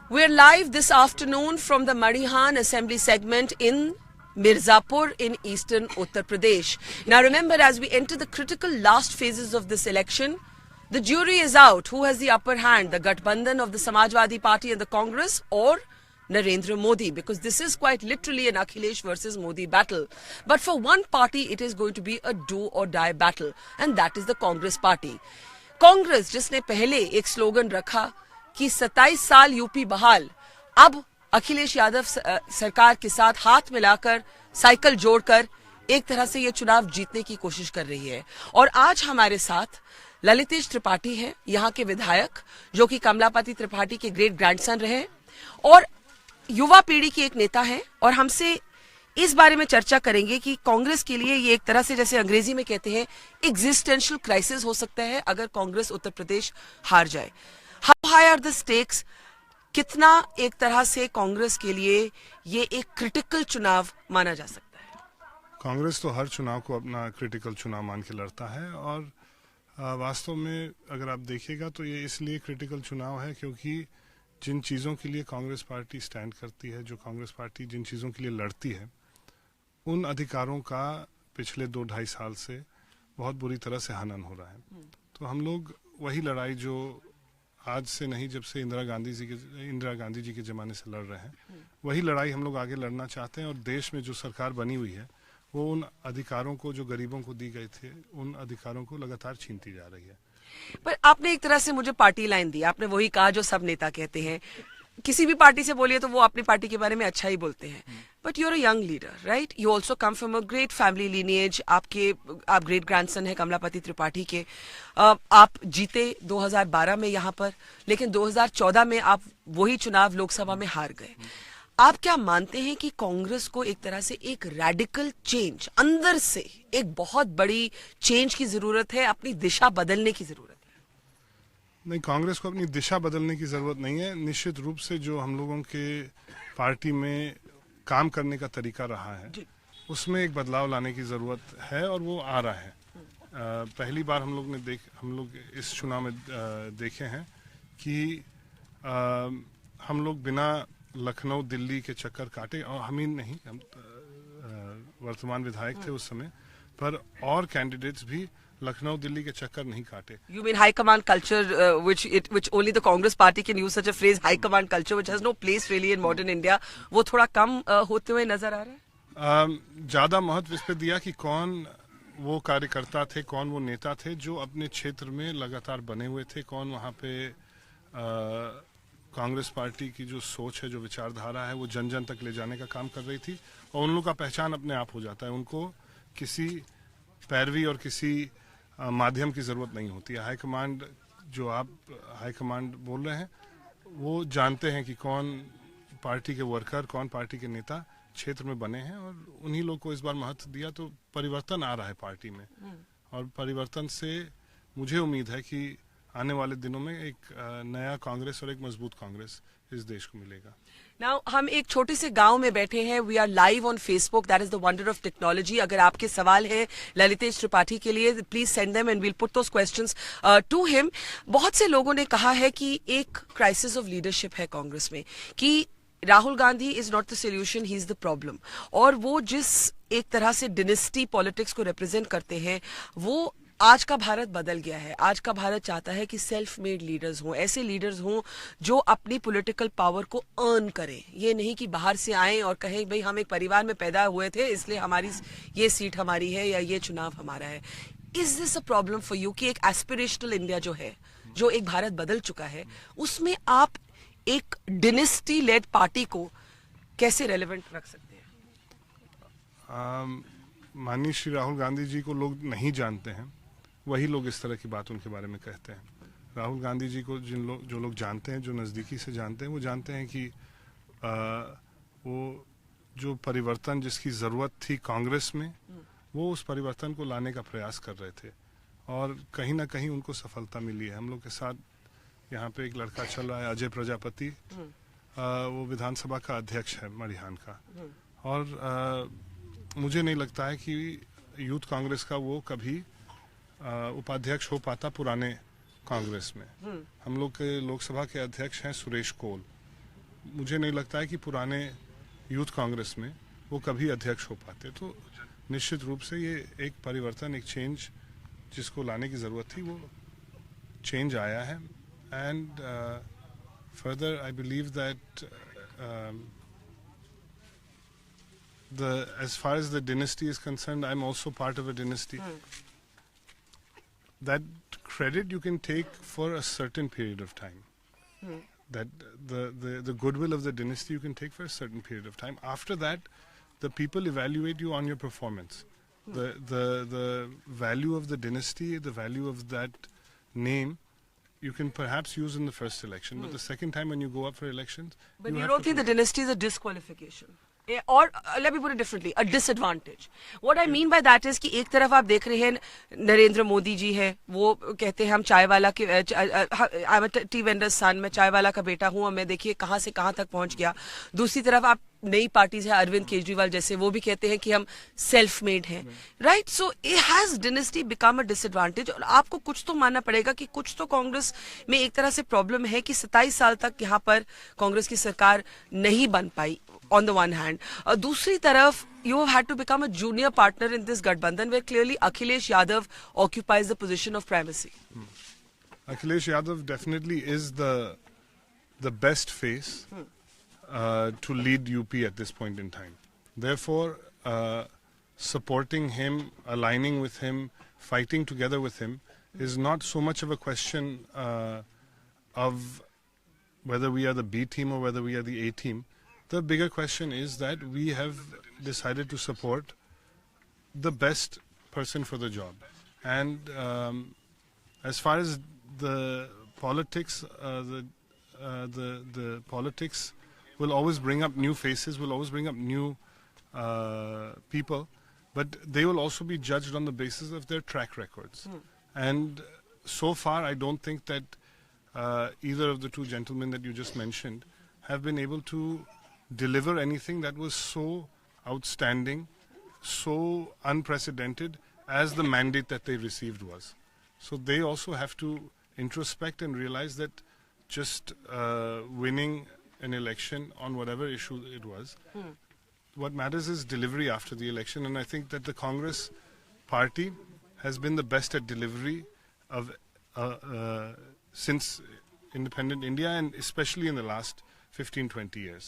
We're live this afternoon from the Marihan Assembly segment in Mirzapur in eastern Uttar Pradesh. Now remember, as we enter the critical last phases of this election, the jury is out. Who has the upper hand? The Gathbandhan of the Samajwadi Party and the Congress, or Narendra Modi? Because this is quite literally an Akhilesh versus Modi battle. But for one party, it is going to be a do or die battle, and that is the Congress party. Congress, जिसने पहले एक slogan रखा कि 27 साल UP बहाल, अब अखिलेश यादव सरकार के साथ हाथ मिलाकर साइकिल जोड़कर एक तरह से ये चुनाव जीतने की कोशिश कर रही है। और आज हमारे साथ ललितेश त्रिपाठी हैं, यहाँ के विधायक, जो कि कमलापति त्रिपाठी के ग्रेट ग्रैंडसन रहे और युवा पीढ़ी की एक नेता हैं, और हमसे इस बारे में चर्चा करेंगे कि कांग्रेस के लिए ये एक तरह से, जैसे अंग्रेजी में कहते हैं, एग्जिस्टेंशियल क्राइसिस हो सकता है अगर कांग्रेस उत्तर प्रदेश हार जाए। How high are the stakes? कितना एक तरह से कांग्रेस के लिए ये एक क्रिटिकल चुनाव माना जा सकता है? कांग्रेस तो हर चुनाव को अपना क्रिटिकल चुनाव मान के लड़ता है, और वास्तव में अगर आप देखिएगा तो ये इसलिए क्रिटिकल चुनाव है क्योंकि जिन चीज़ों के लिए कांग्रेस पार्टी स्टैंड करती है, जो कांग्रेस पार्टी जिन चीज़ों के लिए लड़ती है, उन अधिकारों का पिछले 2-2.5 साल से बहुत बुरी तरह से हनन हो रहा है। तो हम लोग वही लड़ाई जो आज से नहीं, जब से इंदिरा गांधी जी के ज़माने से लड़ रहे हैं, वही लड़ाई हम लोग आगे लड़ना चाहते हैं। और देश में जो सरकार बनी हुई है वो उन अधिकारों को जो गरीबों को दी गए थे, उन अधिकारों को लगातार छीनती जा रही है। पर आपने एक तरह से मुझे पार्टी लाइन दी, आपने वही कहा जो सब नेता कहते हैं। किसी भी पार्टी से बोलिए तो वो अपनी पार्टी के बारे में अच्छा ही बोलते हैं। But you are a young leader, right? You also come from a great family lineage. आप ग्रेट ग्रैंडसन है कमलापति त्रिपाठी के। आप जीते 2012 में यहाँ पर, लेकिन 2014 में आप वही चुनाव लोकसभा में हार गए। आप क्या मानते हैं कि कांग्रेस को एक तरह से एक रेडिकल चेंज, अंदर से एक बहुत बड़ी चेंज की जरूरत है, अपनी दिशा बदलने की जरूरत है? नहीं, कांग्रेस को अपनी दिशा बदलने की जरूरत नहीं है। निश्चित रूप से जो हम लोगों के पार्टी में काम करने का तरीका रहा है, उसमें एक बदलाव लाने की जरूरत है, और वो आ रहा है। पहली बार हम लोग इस चुनाव में देखे हैं कि हम लोग बिना लखनऊ दिल्ली के चक्कर काटे, और हम ही नहीं, हम वर्तमान विधायक थे उस समय, पर और कैंडिडेट्स भी लखनऊ दिल्ली के चक्कर नहीं काटे। You mean high command culture, which only the Congress party can use such a phrase, high command culture, which has no place really in modern India, वो थोड़ा कम होते हुए नजर आ रहा है? ज्यादा महत्व इस पे दिया कि कौन वो कार्यकर्ता थे, कौन वो नेता थे जो अपने क्षेत्र में लगातार बने हुए थे, कौन वहाँ पे कांग्रेस पार्टी की जो सोच है, जो विचारधारा है, वो जन जन तक ले जाने का काम कर रही थी। और उन लोगों का पहचान अपने आप हो जाता है, उनको किसी पैरवी और किसी माध्यम की जरूरत नहीं होती है। हाईकमांड, जो आप हाईकमांड बोल रहे हैं, वो जानते हैं कि कौन पार्टी के वर्कर, कौन पार्टी के नेता क्षेत्र में बने हैं, और उन्हीं लोग को इस बार महत्व दिया। तो परिवर्तन आ रहा है पार्टी में, और परिवर्तन से मुझे उम्मीद है कि आने वाले दिनों में एक नया कांग्रेस और एक मजबूत कांग्रेस इस देश को मिलेगा। Now, हम एक छोटे से गांव में बैठे हैं। We are live on Facebook. That is the wonder of technology. अगर आपके सवाल हैं ललितेश त्रिपाठी के लिए, please send them and we'll put those questions to him. बहुत से लोगों ने कहा है कि एक क्राइसिस ऑफ लीडरशिप है कांग्रेस में, कि Rahul Gandhi is not the solution, he is the problem. और वो जिस एक तरह से डिनेस्टी पॉलिटिक्स को रिप्रेजेंट करते हैं, वो आज का भारत बदल गया है। आज का भारत चाहता है कि सेल्फ मेड लीडर्स हों, ऐसे लीडर्स हों जो अपनी पॉलिटिकल पावर को अर्न करें। ये नहीं कि बाहर से आएं और कहें भाई हम एक परिवार में पैदा हुए थे इसलिए हमारी ये सीट हमारी है या ये चुनाव हमारा है। Is this a problem for you कि एक एस्पिरेशनल इंडिया जो है, जो एक भारत बदल चुका है, उसमें आप एक डिनेस्टी लेड पार्टी को कैसे रेलेवेंट रख सकते हैं? माननीय श्री राहुल गांधी जी को लोग नहीं जानते हैं, वही लोग इस तरह की बात उनके बारे में कहते हैं। राहुल गांधी जी को जो लोग जानते हैं, जो नज़दीकी से जानते हैं, वो जानते हैं कि वो जो परिवर्तन जिसकी ज़रूरत थी कांग्रेस में, वो उस परिवर्तन को लाने का प्रयास कर रहे थे, और कहीं ना कहीं उनको सफलता मिली है। हम लोग के साथ यहाँ पे एक लड़का चल रहा है, अजय प्रजापति, वो विधानसभा का अध्यक्ष है मरिहान का, और मुझे नहीं लगता है कि यूथ कांग्रेस का वो कभी उपाध्यक्ष हो पाता पुराने कांग्रेस में। हम लोग के लोकसभा के अध्यक्ष हैं सुरेश कोल, मुझे नहीं लगता है कि पुराने यूथ कांग्रेस में वो कभी अध्यक्ष हो पाते। तो निश्चित रूप से ये एक परिवर्तन, एक चेंज जिसको लाने की ज़रूरत थी, वो चेंज आया है। And further I believe that as far as the dynasty is concerned, I'm also part of a dynasty. That credit you can take for a certain period of time. That the goodwill of the dynasty you can take for a certain period of time. After that, the people evaluate you on your performance. The value of the dynasty, the value of that name, you can perhaps use in the first election, but the second time when you go up for elections, but you don't think the dynasty is a disqualification? Or let me put it differently, a disadvantage. What I mean by that is कि एक तरफ आप देख रहे हैं नरेंद्र मोदी जी है, वो कहते हैं हम चाय वाला के I'm a tea vendor's son, मैं चाय वाला का बेटा हूँ और मैं देखिए कहाँ से कहाँ तक पहुँच गया। दूसरी तरफ आप नई पार्टीज है, अरविंद केजरीवाल जैसे, वो भी कहते हैं कि हम सेल्फ मेड हैं, right? So it has dynasty become a disadvantage. और आपको कुछ तो मानना पड़ेगा कि कुछ तो कांग्रेस में एक तरह से प्रॉब्लम है कि 27 साल तक यहाँ पर कांग्रेस की सरकार नहीं बन पाई on the one hand. दूसरी तरफ you have had to become a junior partner in this Gathbandhan where clearly Akhilesh Yadav occupies the position of primacy. Akhilesh Yadav definitely is the best face to lead UP at this point in time. Therefore, supporting him, aligning with him, fighting together with him is not so much of a question of whether we are the B team or whether we are the A team. The bigger question is that we have decided to support the best person for the job. And as far as the politics, the politics will always bring up new faces, will always bring up new people, but they will also be judged on the basis of their track records. And so far, I don't think that either of the two gentlemen that you just mentioned have been able to deliver anything that was so outstanding, so unprecedented as the mandate that they received was. So they also have to introspect and realize that just winning an election on whatever issue it was, what matters is delivery after the election. And I think that the Congress party has been the best at delivery of since independent India, and especially in the last 15-20 years.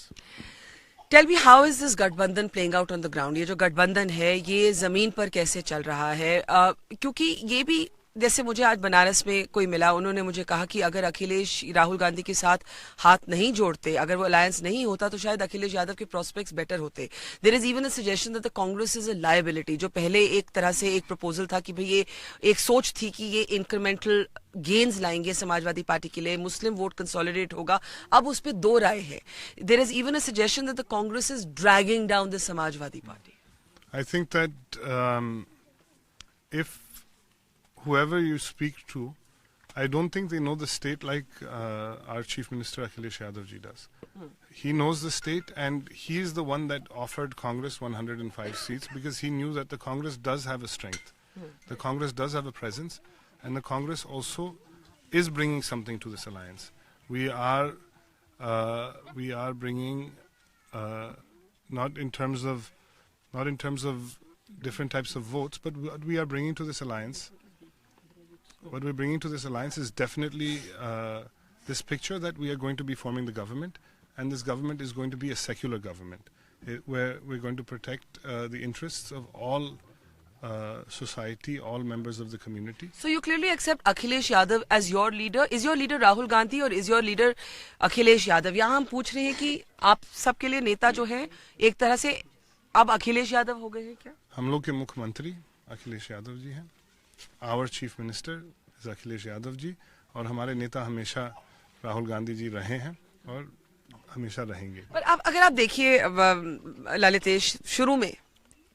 Tell me, how is this गठबंधन playing out on the ground? ये जो गठबंधन है, ये जमीन पर कैसे चल रहा है? क्योंकि ये भी, जैसे मुझे आज बनारस में कोई मिला, उन्होंने मुझे कहा कि अगर अखिलेश राहुल गांधी के साथ हाथ नहीं जोड़ते, अगर वो अलायंस नहीं होता, तो शायद अखिलेश यादव के प्रोस्पेक्ट्स बेटर होते. There is even a suggestion that the Congress is a liability. जो पहले एक तरह से एक प्रपोजल था कि भाई ये एक सोच थी कि ये इंक्रीमेंटल गेन्स लाएंगे समाजवादी पार्टी के लिए, मुस्लिम वोट कंसोलिडेट होगा, अब उस पर दो राय है. There is even a suggestion that the Congress is dragging down the Samajwadi Party. I think that if whoever you speak to, I don't think they know the state like our Chief Minister Akhilesh Yadav ji does. He knows the state, and he is the one that offered Congress 105 seats because he knew that the Congress does have a strength. The Congress does have a presence, and the Congress also is bringing something to this alliance. We are bringing not in terms of different types of votes, but what we are bringing to this alliance. What we're bringing to this alliance is definitely this picture that we are going to be forming the government, and this government is going to be a secular government, where we're going to protect the interests of all society, all members of the community. So you clearly accept Akhilesh Yadav as your leader. Is your leader Rahul Gandhi or is your leader Akhilesh Yadav? यहाँ हम पूछ रहे हैं कि आप सबके लिए नेता जो हैं एक तरह से अब अखिलेश यादव हो गए हैं क्या? हम लोग के मुख्यमंत्री अखिलेश यादव जी हैं. Our Chief Minister is Akhilesh Yadav ji, और हमारे नेता हमेशा राहुल गांधी जी रहे हैं और हमेशा रहेंगे. पर अब अगर आप देखिए ललितेश, शुरू में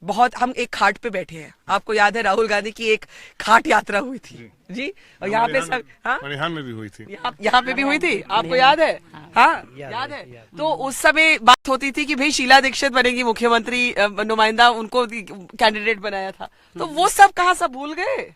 बहुत हम एक खाट पे बैठे हैं, आपको याद है राहुल गांधी की एक खाट यात्रा हुई थी जी, और यहाँ पे सब परिहान में भी हुई थी, यहाँ पे भी हुई थी, आपको याद है? हाँ याद है. तो उस समय बात होती थी कि भाई शीला दीक्षित बनेगी मुख्यमंत्री, नुमाइंदा उनको कैंडिडेट बनाया था, तो वो सब कहाँ सब भूल गए?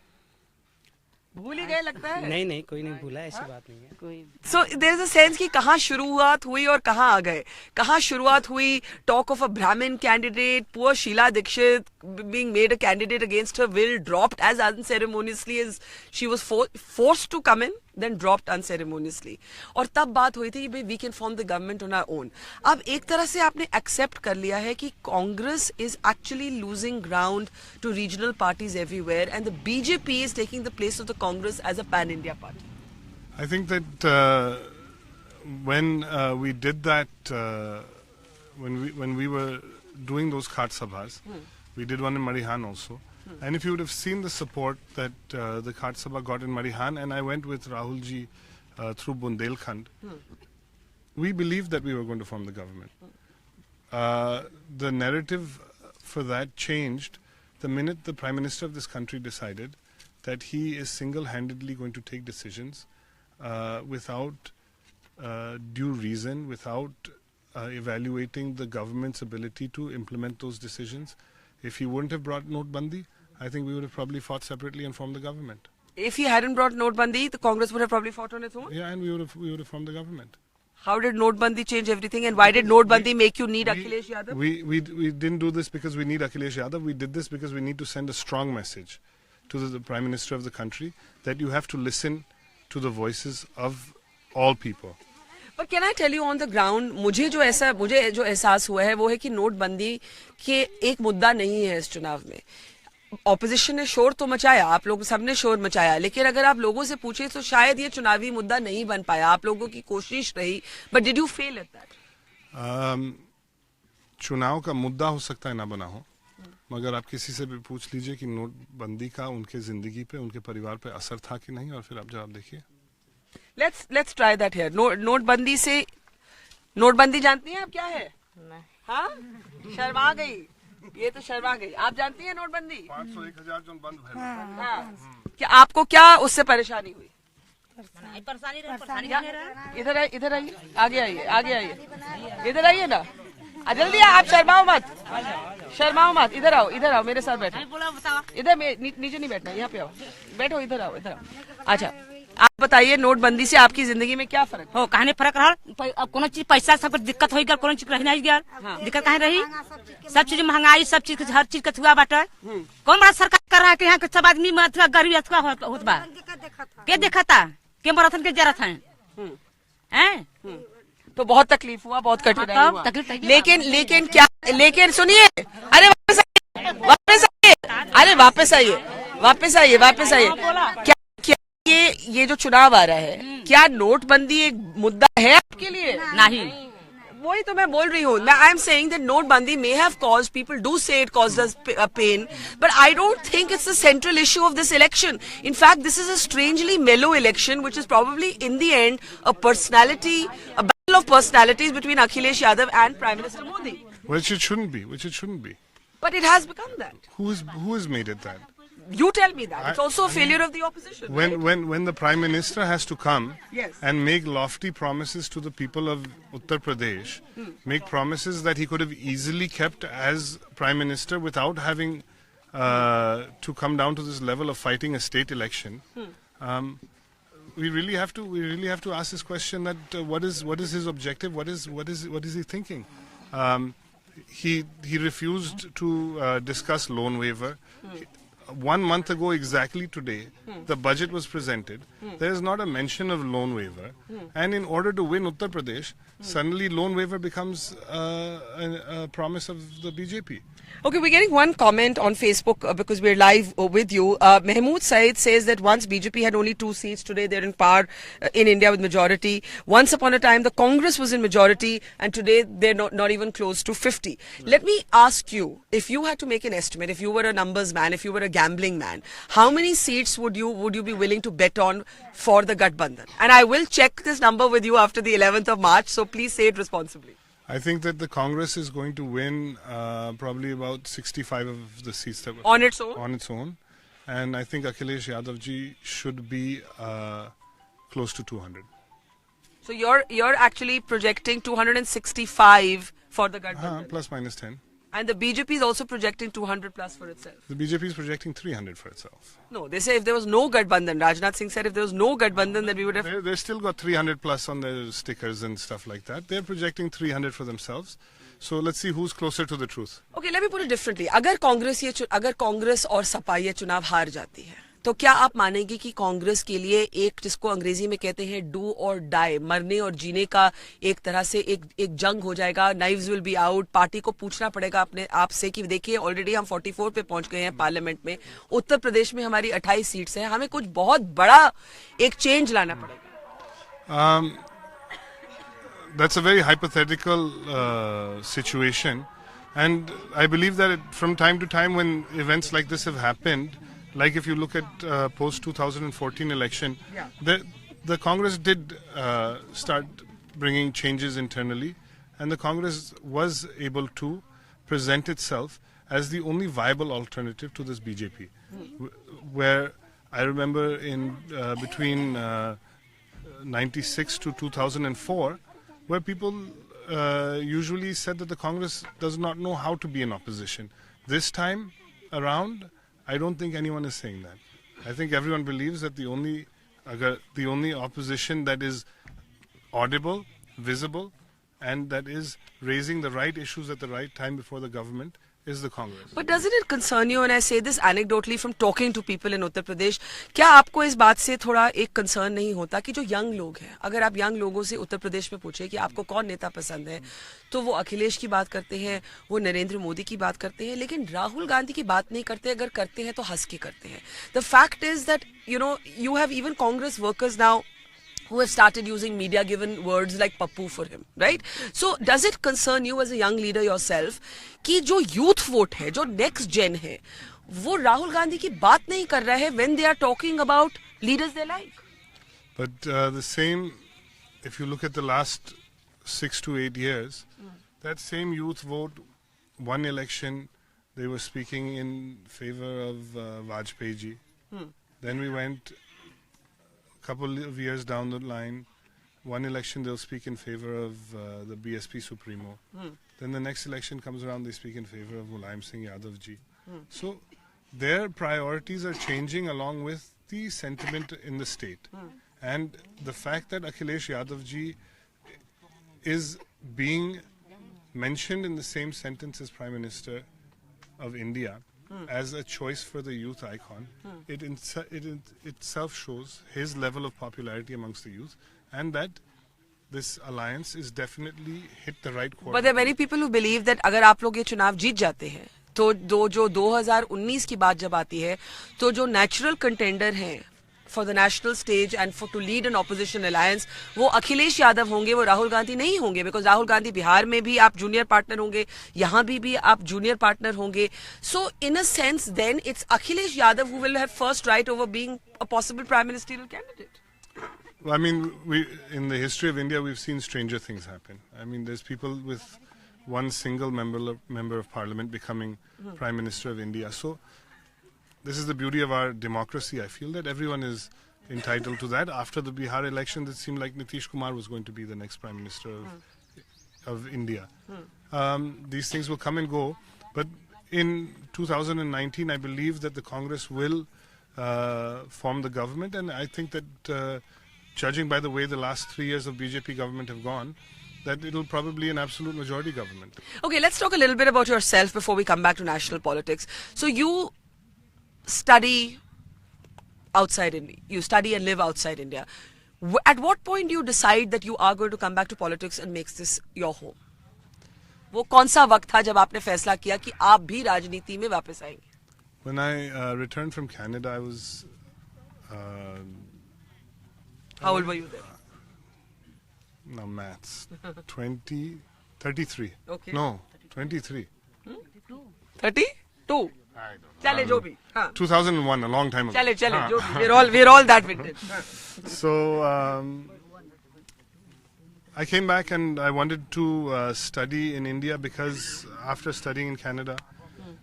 भूल ही गए लगता है। नहीं नहीं, कोई नहीं भूला, ऐसी बात नहीं है कोई so there is a sense कि कहाँ शुरुआत हुई और कहाँ आ गए। कहाँ शुरुआत हुई, talk of a Brahmin candidate, poor Sheila Dikshit being made a candidate against her will, dropped as unceremoniously as she was forced to come in, then dropped unceremoniously. और तब बात हुई थी कि we can form the government on our own. अब एक तरह से आपने accept कर लिया है कि Congress is actually losing ground to regional parties everywhere and the BJP is taking the place of the Congress as a pan-India party. I think that when we did that, when we were doing those Khat Sabhas, we did one in Marihan also. And if you would have seen the support that the Khat Sabha got in Marihan, and I went with Rahul ji through Bundelkhand, we believed that we were going to form the government. The narrative for that changed the minute the Prime Minister of this country decided that he is single-handedly going to take decisions without due reason, without evaluating the government's ability to implement those decisions. If he wouldn't have brought Notbandi, I think we would have probably fought separately and formed the government. If he hadn't brought Notbandi, the Congress would have probably fought on its own? Yeah, and we would have formed the government. How did Notbandi change everything and why did Notbandi make you need Akhilesh Yadav? We didn't do this because we need Akhilesh Yadav. We did this because we need to send a strong message to the Prime Minister of the country that you have to listen to the voices of all people. But can I tell you on the ground, मुझे जो एहसास हुआ है वो है कि नोटबंदी के एक मुद्दा नहीं है इस चुनाव में। ऑपोजिशन ने शोर तो मचाया, आप लोग सबने शोर मचाया, लेकिन अगर आप लोगों से पूछे तो शायद ये चुनावी मुद्दा नहीं बन पाया। आप लोगों की कोशिश रही, but did you fail at that? चुनाव का मुद्दा हो सकता है ना बना हो, मगर आप किसी से भी पूछ लीजिए कि नोटबंदी का उनके जिंदगी पे, उनके परिवार पे असर था कि नहीं, और फिर आप जवाब देखिए। Let's try that here. नोटबंदी से, नोटबंदी जानती हैं आप क्या है? हाँ, शर्मा गई, ये तो शर्मा गई। आप जानती हैं नोटबंदी? 500-1000 जो बंद हुए। हाँ। क्या आपको क्या उससे परेशानी हुई? इधर आइए, इधर आइए, आगे आइए, आगे आइए, इधर आइए ना, जल्दी आप शर्माओ मत, शर्माओ मत, इधर आओ मेरे साथ बैठो, इधर नीचे नहीं बैठना, यहाँ पे आओ, बैठो, इधर आओ। अच्छा, आप बताइए नोटबंदी से आपकी जिंदगी में क्या फर्क हो? कहानी फर्क रहा? अब कोनो चीज पैसा सब दिक्कत हो गया, कोनो चीज रही नहीं गया, दिक्कत कहाँ रही? सब चीज महंगाई, सब चीज हर चीज का हुआ बाटा। कौन बड़ा सरकार कर रहा है कि यहाँ के सब आदमी गरीब होत बा? के देखा था के मराथन के जरा था हैं? तो बहुत तकलीफ हुआ, बहुत कठिन हुआ, लेकिन सुनिए, अरे वापस आइए, अरे वापस आइए। क्या ये जो चुनाव आ रहा है, क्या नोटबंदी एक मुद्दा है आपके लिए? नहीं, वही तो मैं बोल रही हूँ। I am saying that notebandi may have caused, people do say it caused us pain, but I don't think it's the central issue of this election. In fact this is a strangely mellow election which is probably in the end a battle of personalities between Akhilesh Yadav and Prime Minister Modi. Which it shouldn't be. But it has become that. Who has made it that? You tell me that. It's also a failure of the opposition. When the Prime Minister has to come Yes. and make lofty promises to the people of Uttar Pradesh, make promises that he could have easily kept as Prime Minister without having to come down to this level of fighting a state election. We really have to ask this question: that what is his objective? What is he thinking? He refused to discuss loan waiver. 1 month ago, exactly today, the budget was presented. There is not a mention of loan waiver, and in order to win Uttar Pradesh, suddenly loan waiver becomes a promise of the BJP. Okay, we're getting one comment on Facebook because we're live with you. Mahmood Said says that once BJP had only 2 seats, today they're in power in India with majority. Once upon a time, the Congress was in majority, and today they're not even close to 50. Let me ask you, if you had to make an estimate, if you were a numbers man, if you were a gambling man, how many seats would you be willing to bet on for the Gathbandhan? And I will check this number with you after the 11th of March, so please say it responsibly. I think that the Congress is going to win probably about 65 of the seats that were on its own, and I think Akhilesh Yadav ji should be close to 200. So you're actually projecting 265 for the Gathbandhan. Plus minus 10. And the BJP is also projecting 200 plus for itself. The BJP is projecting 300 for itself. No, they say if there was no Gadbandhan, Rajnath Singh said if there was no Gadbandhan, then we would have... They still got 300 plus on their stickers and stuff like that. They're projecting 300 for themselves. So let's see who's closer to the truth. Okay, let me put it differently. अगर कांग्रेस और सपा ये चुनाव हार जाती है, तो क्या आप मानेंगे कि कांग्रेस के लिए एक जिसको अंग्रेजी में कहते हैं डू और डाई, मरने और जीने का एक तरह से एक जंग हो जाएगा, knives will be out, party को पूछना पड़ेगा अपने आप से कि देखिए ऑलरेडी हम 44 पे पहुंच गए हैं पार्लियामेंट में, उत्तर प्रदेश में हमारी 28 सीट्स हैं, हमें कुछ बहुत बड़ा एक चेंज लाना पड़ेगा? That's a very hypothetical situation, and I believe that from time to time when events like this have happened, like if you look at post 2014 election, the Congress did start bringing changes internally, and the Congress was able to present itself as the only viable alternative to this BJP. Where I remember in between 96 to 2004, where people usually said that the Congress does not know how to be in opposition. This time around, I don't think anyone is saying that. I think everyone believes that the only opposition that is audible, visible, and that is raising the right issues at the right time before the government is the Congress. But doesn't it concern you, and I say this anecdotally from talking to people in Uttar Pradesh, क्या आपको इस बात से थोड़ा एक concern नहीं होता कि जो यंग लोग हैं, अगर आप यंग लोगों से उत्तर प्रदेश में पूछे कि आपको कौन नेता पसंद है, तो वो अखिलेश की बात करते हैं, वो नरेंद्र मोदी की बात करते हैं, लेकिन राहुल गांधी की बात नहीं करते, अगर करते हैं तो हंस के करते हैं. The fact is that, you have even Congress workers now who have started using media-given words like Pappu for him, right? So, does it concern you as a young leader yourself कि जो youth vote है, जो next gen है, वो राहुल गांधी की बात नहीं कर रहा है when they are talking about leaders they like? But the same, if you look at the last 6 to 8 years, that same youth vote, one election, they were speaking in favor of Vajpayee ji. Then we went couple of years down the line, one election they'll speak in favor of the BSP Supremo. Then the next election comes around, they speak in favor of Mulayam Singh Yadav ji. So their priorities are changing along with the sentiment in the state. And the fact that Akhilesh Yadav ji is being mentioned in the same sentence as Prime Minister of India as a choice for the youth icon, it itself shows his level of popularity amongst the youth, and that this alliance is definitely hit the right chord. But there are many people who believe that अगर आप लोग ये चुनाव जीत जाते हैं, तो जो 2019 की बात जब आती है, तो जो natural contender हैं for the national stage and to lead an opposition alliance, वो अखिलेश यादव होंगे, वो राहुल गांधी नहीं होंगे, because राहुल गांधी बिहार में भी आप जूनियर पार्टनर होंगे, यहाँ भी आप जूनियर पार्टनर होंगे. So in a sense then it's Akhilesh Yadav who will have first right over being a possible prime ministerial candidate. Well, I mean, in the history of India, we've seen stranger things happen. I mean, there's people with one single member of parliament becoming prime minister of India. So this is the beauty of our democracy. I feel that everyone is entitled to that. After the Bihar election, it seemed like Nitish Kumar was going to be the next prime minister of India. These things will come and go. But in 2019, I believe that the Congress will form the government. And I think that judging by the way the last 3 years of BJP government have gone, that it'll probably be an absolute majority government. Okay, let's talk a little bit about yourself before we come back to national politics. So you study outside India. You study and live outside India. At what point do you decide that you are going to come back to politics and make this your home? वो कौन सा वक्त था जब आपने फैसला किया कि आप भी राजनीति में वापस आएंगे? When I returned from Canada, I was... How old were you then? No, maths. 33. Okay. No, 23. 32? I don't know. चले जो भी. 2001, a long time ago. चले जो भी. We're all that vintage. So I came back and I wanted to study in India because after studying in Canada,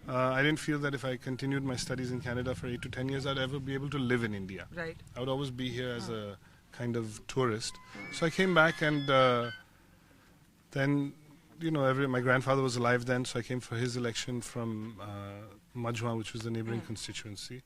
I didn't feel that if I continued my studies in Canada for 8 to 10 years, I'd ever be able to live in India. Right. I would always be here as a kind of tourist. So I came back and then my grandfather was alive then, so I came for his election from Majhua, which was the neighboring constituency.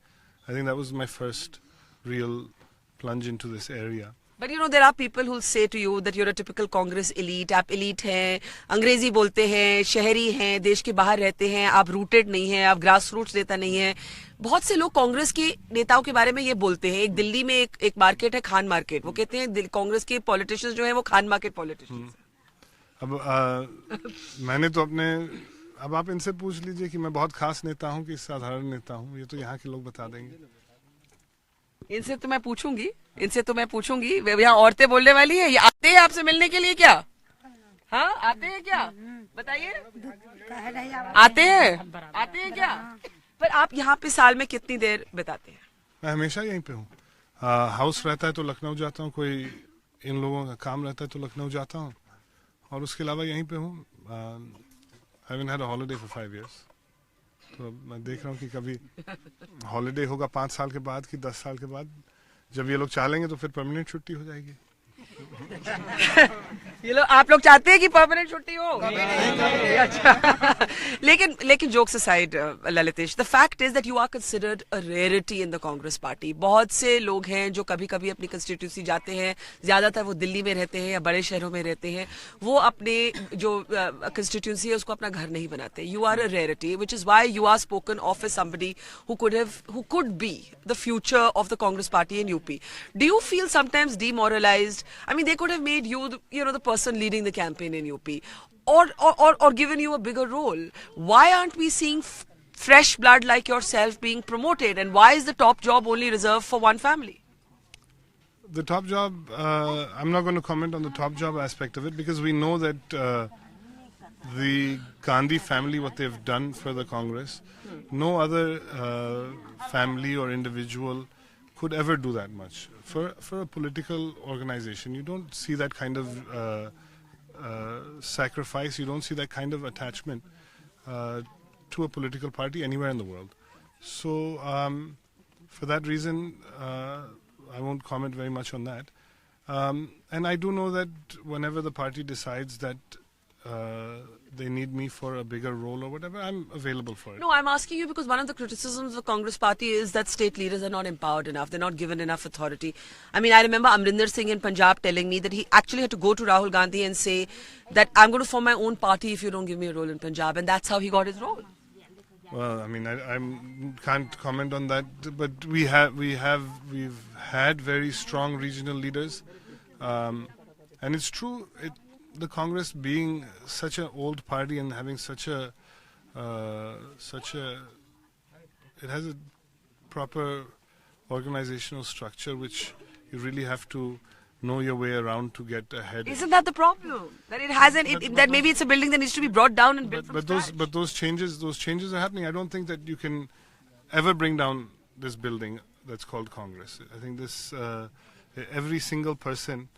I think that was my first real plunge into this area. But there are people who'll say to you that you're a typical Congress elite. आप elite हैं, अंग्रेजी बोलते हैं, शहरी हैं, देश के बाहर रहते हैं, आप rooted नहीं हैं, आप grassroots नेता नहीं हैं. बहुत से लोग कांग्रेस के नेताओं के बारे में ये बोलते हैं. एक दिल्ली में एक मार्केट है, खान मार्केट. वो कहते हैं कांग्रेस के पॉलिटिशियंस जो हैं वो खान मार्केट पॉलिटिशियंस हैं. अब मैंने तो अब आप इनसे पूछ लीजिए कि मैं बहुत खास नेता हूँ कि साधारण नेता हूँ. ये तो यहाँ के लोग बता देंगे. इनसे तो मैं पूछूंगी. यहाँ औरतें बोलने वाली है. ये आते हैं आपसे मिलने के लिए क्या? हाँ, आते हैं क्या? बताइए. आते हैं क्या? पर आप यहाँ पे साल में कितनी देर बिताते हैं? मैं हमेशा यहीं पे हूँ. हाउस रहता है तो लखनऊ जाता हूँ. कोई इन लोगों का काम रहता है तो लखनऊ जाता हूँ. और उसके अलावा यहीं पे हूँ. I haven't had a holiday for 5 years. तो मैं देख रहा हूँ कि कभी हॉलिडे होगा 5 साल के बाद कि 10 साल के बाद. जब ये लोग चाहेंगे तो फिर परमानेंट छुट्टी हो जाएगी. आप लोग चाहते हैं कि परमानेंट छुट्टी हो? अच्छा. लेकिन jokes aside, Lalitesh, the fact is that you are considered a rarity in the Congress party. बहुत से लोग हैं जो कभी कभी अपनी कंस्टिट्यूंसी जाते हैं. ज्यादातर वो दिल्ली में रहते हैं या बड़े शहरों में रहते हैं. वो अपने जो कंस्टिट्यूंसी है उसको अपना घर नहीं बनाते. You are a rarity, which is why you are spoken of as somebody who could be the future of the Congress party in UP. Do you feel sometimes demoralized? I mean, they could have made you the person leading the campaign in UP, or given you a bigger role. Why aren't we seeing fresh blood like yourself being promoted, and why is the top job only reserved for one family? The top job, I'm not going to comment on the top job aspect of it, because we know that the Gandhi family, what they've done for the Congress, no other family or individual could ever do that much. For a political organization, you don't see that kind of sacrifice, you don't see that kind of attachment to a political party anywhere in the world. So for that reason, I won't comment very much on that. And I do know that whenever the party decides that they need me for a bigger role or whatever, I'm available for it. No, I'm asking you because one of the criticisms of the Congress party is that state leaders are not empowered enough. They're not given enough authority. I mean, I remember Amrinder Singh in Punjab telling me that he actually had to go to Rahul Gandhi and say that I'm going to form my own party if you don't give me a role in Punjab. And that's how he got his role. Well, I mean, I can't comment on that, but we've had very strong regional leaders, and it's true. The Congress being such an old party and having it has a proper organizational structure which you really have to know your way around to get ahead. Isn't that the problem? That it hasn't, that maybe it's a building that needs to be brought down and built from scratch. But those changes are happening. I don't think that you can ever bring down this building that's called Congress. I think this, every single person.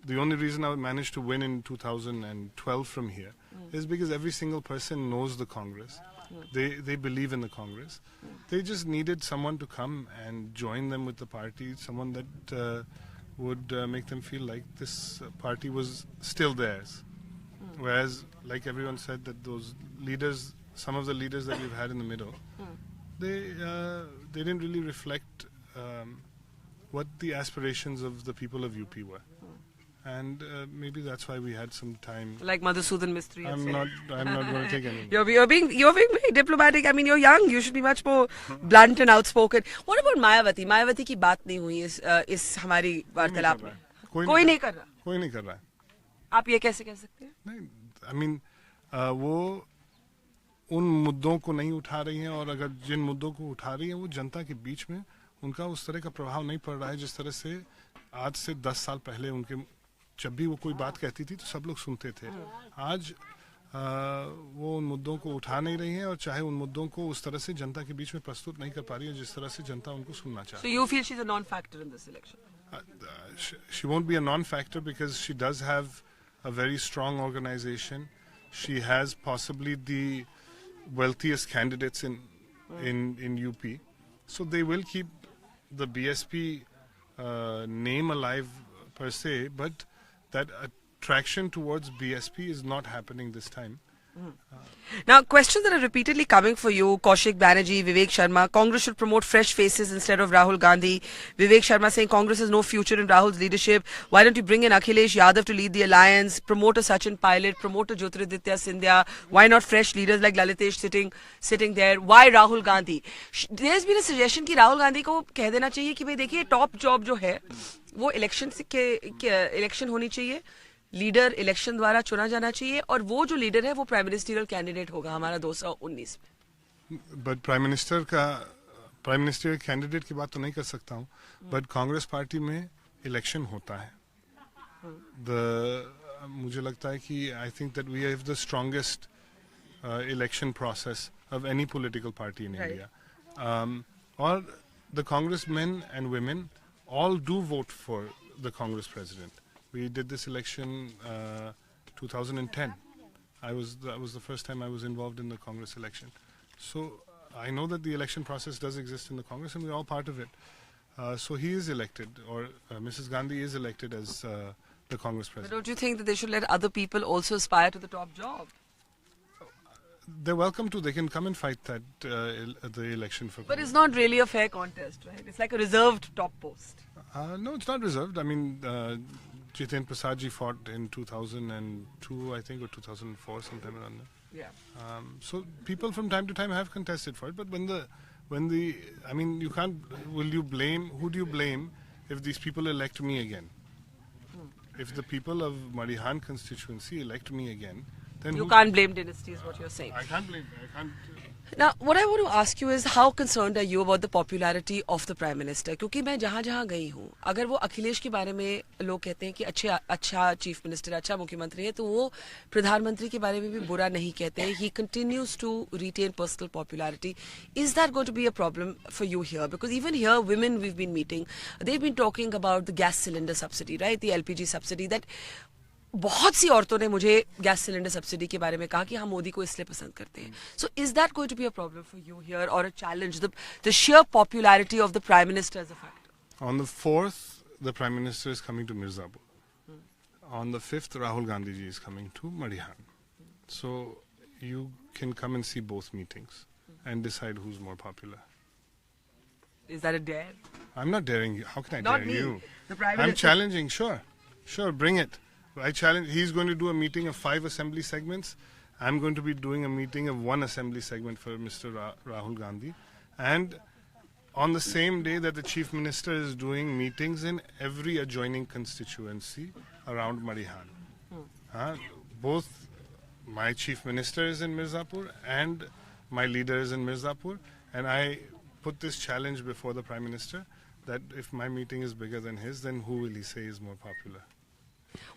The only reason I managed to win in 2012 from here is because every single person knows the Congress. They believe in the Congress. They just needed someone to come and join them with the party, someone that would make them feel like this party was still theirs. Whereas, like everyone said, that those leaders, some of the leaders that we've had in the middle, they didn't really reflect what the aspirations of the people of UP were. And maybe that's why we had some time. Like Madhusudan Mistry. I'm not going to take any. You're being very diplomatic. I mean, you're young. You should be much more blunt and outspoken. What about Mayawati? Mayawati की बात नहीं हुई इस हमारी वार्तालाप में. कोई नहीं कर रहा. कोई नहीं कर रहा है. आप ये कैसे कह सकते हैं? नहीं, I mean, वो उन मुद्दों को नहीं उठा रही हैं, और अगर जिन मुद्दों को उठा रही हैं वो जनता के बीच में उनका उस तरह का प्रभाव नहीं पड़ रहा है जिस तरह से आज से 10 साल पहले उनके जब भी वो कोई बात कहती थी तो सब लोग सुनते थे. आज वो उन मुद्दों को उठा नहीं रही हैं, और चाहे उन मुद्दों को उस तरह से जनता के बीच में प्रस्तुत नहीं कर पा रही है जिस तरह से जनता उनको सुनना चाहती है. So you feel she's a non-factor in this election? She won't be a non-factor because she does have a very strong organization. She has possibly the wealthiest candidates in UP. So they will keep the BSP name alive per se, but that a traction towards BSP is not happening this time. Now, questions that are repeatedly coming for you, Kaushik Banerjee, Vivek Sharma. Congress should promote fresh faces instead of Rahul Gandhi. Vivek Sharma saying Congress has no future in Rahul's leadership. Why don't you bring in Akhilesh Yadav to lead the alliance? Promote a Sachin Pilot, promote a Jyotiraditya Scindia. Why not fresh leaders like Lalitesh sitting there? Why Rahul Gandhi? There's been a suggestion कि राहुल गांधी को कह देना चाहिए कि भाई देखिए top job जो है वो इलेक्शन होनी चाहिए, लीडर इलेक्शन द्वारा चुना जाना चाहिए और वो जो लीडर है वो प्राइम मिनिस्टरियल कैंडिडेट होगा हमारा 2019 में. बट प्राइम मिनिस्टरियल कैंडिडेट की बात तो नहीं कर सकता हूँ, बट कांग्रेस पार्टी में इलेक्शन होता है. मुझे लगता है कि I think that we have the strongest election process of any political party in India. और the Congress men and women all do vote for the Congress president. We did this election 2010. That was the first time I was involved in the Congress election. So I know that the election process does exist in the Congress and we're all part of it. So he is elected, or Mrs. Gandhi is elected as the Congress president. But don't you think that they should let other people also aspire to the top job? They're welcome to. They can come and fight the election for. But it's not really a fair contest, right? It's like a reserved top post. No, it's not reserved. I mean, Jiten Prasad ji fought in 2002, I think, or 2004, sometime around there. Yeah. So people from time to time have contested for it, but I mean, you can't. Who do you blame if these people elect me again? If the people of Marihan constituency elect me again, then you can't blame dynasty is what you're saying. I can't blame. Now, what I want to ask you is, how concerned are you about the popularity of the Prime Minister? क्योंकि मैं जहाँ गई हूँ, अगर वो अखिलेश के बारे में लोग कहते हैं कि अच्छा चीफ मिनिस्टर, अच्छा मुख्यमंत्री है, तो वो प्रधानमंत्री के बारे में भी बुरा नहीं कहते. He continues to retain personal popularity. Is that going to be a problem for you here? Because even here, women we've been meeting, they've been talking about the gas cylinder subsidy, right? The LPG subsidy. That बहुत सी औरतों ने मुझे gas cylinder subsidy के बारे में कहा कि हम मोदी को इसलिए पसंद करते हैं. So is that going to be a problem for you here और a challenge, the sheer popularity of the prime minister as a factor? On the 4th, the prime minister is coming to Mirzapur. On the 5th, Rahul Gandhi ji is coming to Marihan. So you can come and see both meetings and decide who's more popular. Is that a dare? I'm not daring you. How can I Not dare me. you? The prime I'm minister. challenging. Sure, bring it. I challenge. He's going to do a meeting of 5 assembly segments. I'm going to be doing a meeting of 1 assembly segment for Mr. Rahul Gandhi. And on the same day that the Chief Minister is doing meetings in every adjoining constituency around Marihan. Both my Chief Minister is in Mirzapur and my leader is in Mirzapur. And I put this challenge before the Prime Minister that if my meeting is bigger than his, then who will he say is more popular?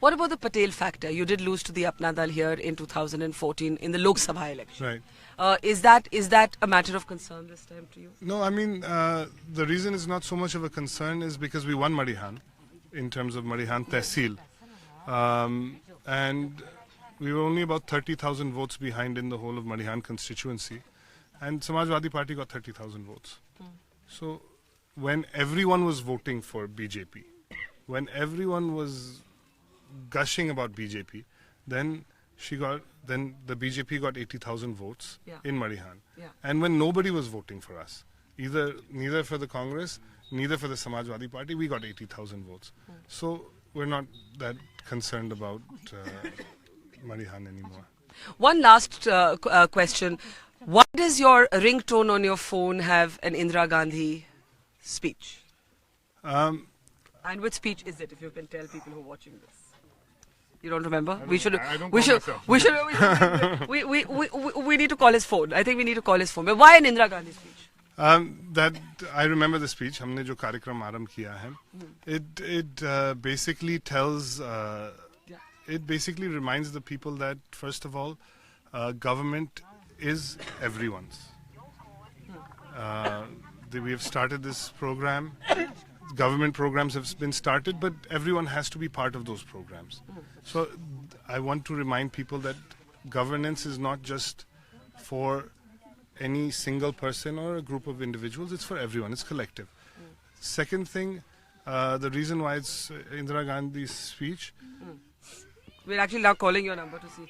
What about the Patel factor? You did lose to the Apna Dal here in 2014 in the Lok Sabha election. Right. Is that a matter of concern this time to you? No, I mean, the reason is not so much of a concern is because we won Marihan in terms of Marihan Tehsil. And we were only about 30,000 votes behind in the whole of Marihan constituency. And Samajwadi Party got 30,000 votes. So when everyone was voting for BJP, when everyone was gushing about BJP, then the BJP got 80,000 votes in Marihan. Yeah. And when nobody was voting for us, neither for the Congress, neither for the Samajwadi Party, we got 80,000 votes. So we're not that concerned about Marihan anymore. One last question. Why does your ringtone on your phone have an Indira Gandhi speech? And which speech is it, if you can tell people who are watching this? You don't remember? We need to call his phone. I think we need to call his phone. But why an Indira Gandhi speech? That I remember the speech. हमने जो कार्यक्रम आरंभ किया है. It basically tells. It basically reminds the people that first of all, government is everyone's. We have started this program. Government programs have been started, but everyone has to be part of those programs. So I want to remind people that governance is not just for any single person or a group of individuals, it's for everyone, it's collective. Second thing, the reason why it's Indira Gandhi's speech, We're actually now calling your number to see.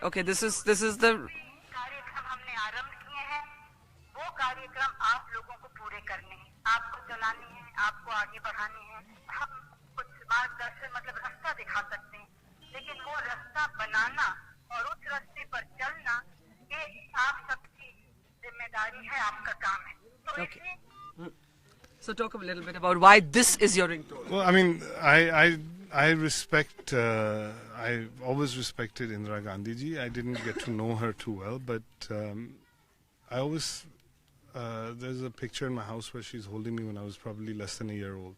Okay, this is the. कार्यक्रम हमने आरंभ किए हैं, वो कार्यक्रम आप लोगों को पूरे करने हैं, आपको चलाने हैं, आपको आगे बढ़ाने हैं। हम कुछ मार्गदर्शन मतलब रास्ता दिखा सकते हैं, लेकिन वो रास्ता बनाना और उस रास्ते पर चलना ये आप सबकी जिम्मेदारी है, आपका काम है। तो इसलिए So talk a little bit about why this is your ringtone. Well, I mean, I respect. I always respected Indira Gandhi ji. I didn't get to know her too well, but I always. There's a picture in my house where she's holding me when I was probably less than a year old,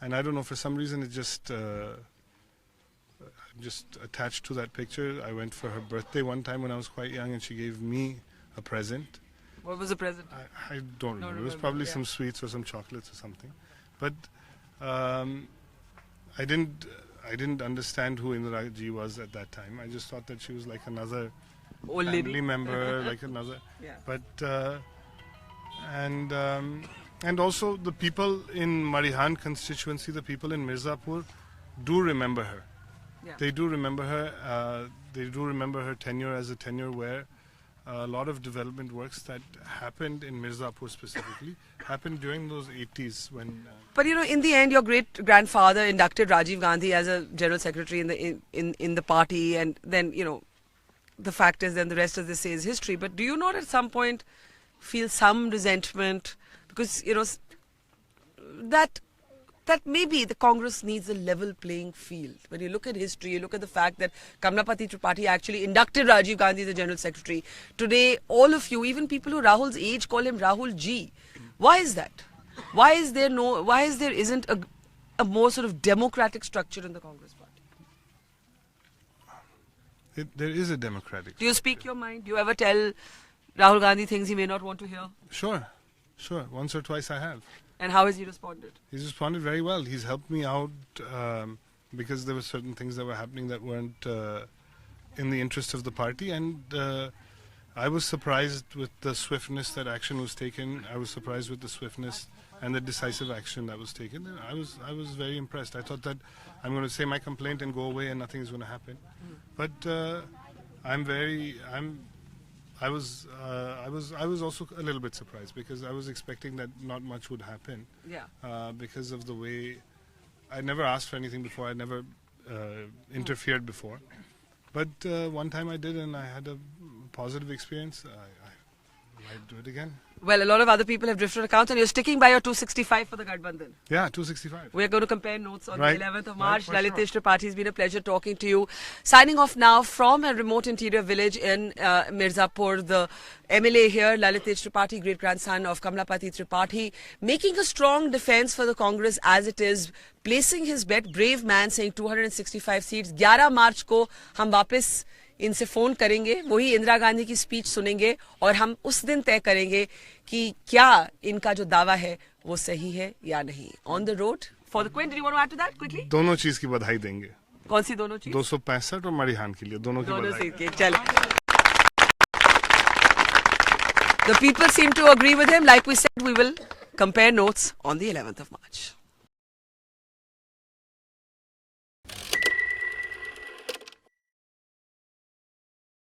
and I don't know, for some reason it just. I'm just attached to that picture. I went for her birthday one time when I was quite young, and she gave me a present. What was the present? I don't remember. It was probably some sweets or some chocolates or something. But I didn't understand who Indira ji was at that time. I just thought that she was like another Old family lady. member, like another. Yeah. But and also the people in Marihan constituency, the people in Mirzapur, do remember her. Yeah. They do remember her. They do remember her tenure as a tenure where a lot of development works that happened in Mirzapur specifically happened during those 80s when. But you know, in the end, your great grandfather inducted Rajiv Gandhi as a general secretary in the party, and then you know, the fact is, then the rest of this is history. But do you not at some point feel some resentment because you know that maybe the Congress needs a level playing field? When you look at history, you look at the fact that Kamlapati Tripathi actually inducted Rajiv Gandhi as the general secretary. Today, all of you, even people who Rahul's age, call him Rahul Ji. Why is that? Why isn't a more sort of democratic structure in the Congress party? There is a democratic. Do you speak your mind? Do you ever tell Rahul Gandhi things he may not want to hear? Sure. Once or twice I have. And how has he responded? He's responded very well. He's helped me out because there were certain things that were happening that weren't in the interest of the party, and I was surprised with the swiftness that action was taken. I was surprised with the swiftness and the decisive action that was taken. And I was very impressed. I thought that I'm going to say my complaint and go away and nothing is going to happen. But I was also a little bit surprised because I was expecting that not much would happen. Yeah. Because of the way I never asked for anything before. I never interfered before. But one time I did, and I had a positive experience. I might do it again. Well, a lot of other people have different accounts, and you're sticking by your 265 for the Gadbandhan. Yeah, 265. We're going to compare notes on Right. the 11th of March. Right, for Lalitesh Tripathi, it's been a pleasure talking to you. Signing off now from a remote interior village in Mirzapur, the MLA here, Lalitesh Tripathi, great-grandson of Kamlapati Tripathi, making a strong defense for the Congress as it is, placing his bet, brave man, saying 265 seats. 11 मार्च को हम वापस इनसे phone करेंगे, वही इंदिरा गांधी की speech सुनेंगे और हम उस दिन तय करेंगे कि क्या इनका जो दावा है वो सही है या नहीं. On the road for the Quint, do you want to add to that quickly? दोनों चीज की बधाई देंगे. कौन सी दोनों चीज? 265 और मरिहान के लिए दोनों की दोनों बधाई. सीट के चल. The people seem to agree with him. Like we said, we will compare notes on the 11th of March.